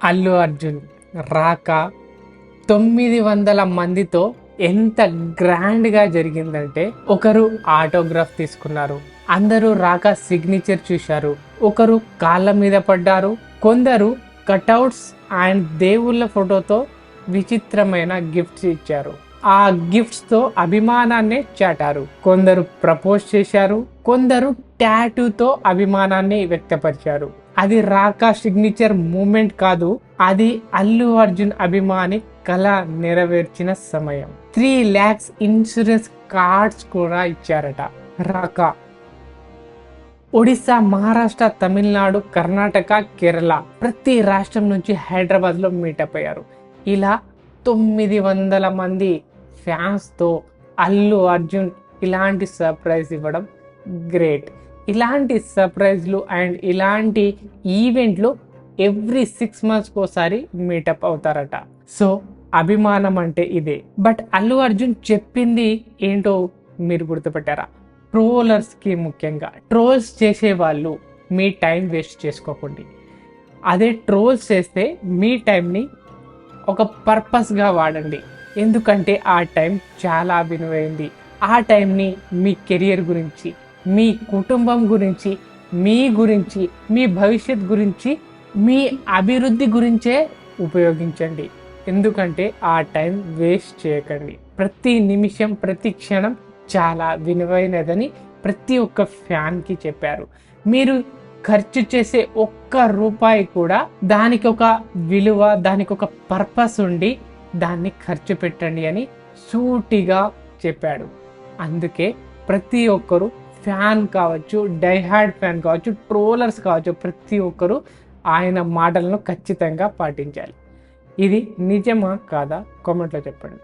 అల్లు అర్జున్ రాక 900 మందితో ఎంత గ్రాండ్గా జరిగిందంటే, ఒకరు ఆటోగ్రాఫ్ తీసుకున్నారు, అందరూ రాక సిగ్నేచర్ చూశారు, ఒకరు కాళ్ళ మీద పడ్డారు, కొందరు కటౌట్స్ అండ్ దేవుళ్ళ ఫోటోతో విచిత్రమైన గిఫ్ట్స్ ఇచ్చారు. ఆ గిఫ్ట్స్తో అభిమానాన్ని చాటారు. కొందరు ప్రపోజ్ చేశారు, కొందరు టాటూతో అభిమానాన్ని వ్యక్తపరిచారు. అది రాకా సిగ్నేచర్ మూమెంట్ కాదు, అది అల్లు అర్జున్ అభిమాని కళ నెరవేర్చిన సమయం. 3 lakhs ఇన్సూరెన్స్ కార్డ్స్ కూడా ఇచ్చారట రాకా. ఒడిశా, మహారాష్ట్ర, తమిళనాడు, కర్ణాటక, కేరళ ప్రతి రాష్ట్రం నుంచి హైదరాబాద్లో మీటప్ అయ్యారు. ఇలా 900 మంది ఫ్యాన్స్తో అల్లు అర్జున్ ఇలాంటి సర్ప్రైజ్ ఇవ్వడం గ్రేట్. ఇలాంటి సర్ప్రైజ్లు అండ్ ఇలాంటి ఈవెంట్లు ఎవ్రీ 6 monthsకి ఒకసారి మీటప్ అవుతారట. సో అభిమానం అంటే ఇదే. బట్ అల్లు అర్జున్ చెప్పింది ఏంటో మీరు గుర్తుపెట్టారా? ట్రోలర్స్కి, ముఖ్యంగా ట్రోల్స్ చేసేవాళ్ళు మీ టైం వేస్ట్ చేసుకోకండి. అదే ట్రోల్స్ చేస్తే మీ టైంని ఒక పర్పస్గా వాడండి. ఎందుకంటే ఆ టైం చాలా విలువైంది. ఆ టైంని మీ కెరియర్ గురించి, మీ కుటుంబం గురించి, మీ గురించి, మీ భవిష్యత్ గురించి, మీ అభివృద్ధి గురించే ఉపయోగించండి. ఎందుకంటే ఆ టైం వేస్ట్ చేయకండి. ప్రతి నిమిషం, ప్రతి క్షణం చాలా విలువైనదని ప్రతి ఒక్క ఫ్యాన్కి చెప్పారు. మీరు ఖర్చు చేసే ఒక్క రూపాయి కూడా దానికి ఒక విలువ, దానికి ఒక పర్పస్ ఉండి దాన్ని ఖర్చు పెట్టండి అని సూటిగా చెప్పాడు. అందుకే ప్రతి ఒక్కరు ఫ్యాన్ కావచ్చు, డైహార్డ్ ఫ్యాన్ కావచ్చు, ట్రోలర్స్ కావచ్చు, ప్రతి ఒక్కరు ఆయన మాటలను ఖచ్చితంగా పాటించాలి. ఇది నిజమా కాదా కామెంట్లో చెప్పండి.